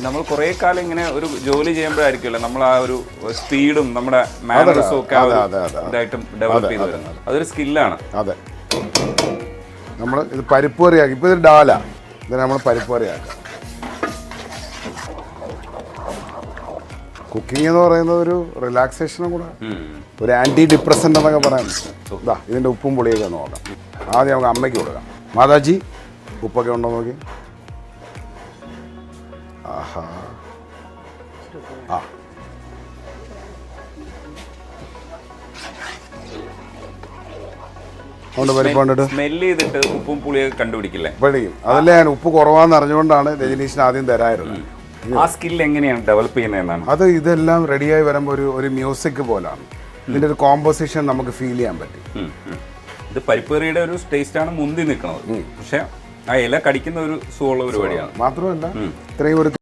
നമ്മൾ കുറെ കാലം ഇങ്ങനെ ഒരു ജോലി ചെയ്യുമ്പോഴായിരിക്കുമല്ലോ നമ്മൾ ആ ഒരു സ്പീഡും നമ്മുടെ മാനറിസും ഒക്കെ ഇതായിട്ടും ഡെവലപ്പ് ചെയ്ത് വരുന്നത്. അതൊരു സ്കില്ലാണ്. അതെ, നമ്മൾ ഇത് പരിപ്പ് കറിയാക്കി. ഇപ്പോൾ ഇത് ഡാല, ഇത് നമ്മൾ പരിപ്പ് കറിയാക്കാം. കുക്കിംഗ് എന്ന് പറയുന്നത് ഒരു റിലാക്സേഷനും കൂടെ, ഒരു ആൻറ്റി ഡിപ്രസൻ്റ് എന്നൊക്കെ പറയാം. ഇതാ ഇതിൻ്റെ ഉപ്പും പുളിയൊക്കെ ഒന്ന് നോക്കാം. ആദ്യം നമുക്ക് അമ്മയ്ക്ക് കൊടുക്കാം. മാതാജി ഉപ്പൊക്കെ ഉണ്ടോ നോക്കി. ആഹാ, ആ അതുകൊണ്ട് പരിപ്പ് കണ്ടിട്ട് സ്മെല്ല് ചെയ്തിട്ട് ഉപ്പും പുളിയൊക്കെ കണ്ടുപിടിക്കില്ലേ? പഠിക്കും. അതല്ലേ ഞാൻ ഉപ്പ് കുറവാന്ന് അറിഞ്ഞുകൊണ്ടാണ് രജനീഷിന് ആദ്യം തരായിരുന്നത്. ആ സ്കിൽ എങ്ങനെയാണ് ഡെവലപ്പ് ചെയ്യുന്നതെന്നാണ് അത് ഇതെല്ലാം റെഡിയായി വരുമ്പോൾ ഒരു മ്യൂസിക് പോലാണ്. ഇതിൻ്റെ ഒരു കോമ്പോസിഷൻ നമുക്ക് ഫീൽ ചെയ്യാൻ പറ്റും. ഇത് പരിപ്പ് കറിയുടെ ഒരു ടേസ്റ്റാണ് മുന്തി നിൽക്കുന്നത്, പക്ഷെ ആ ഇല കടിക്കുന്ന ഒരു സുഖമുള്ള പരിപാടിയാണ്. മാത്രമല്ല ഇത്രയും ഒരു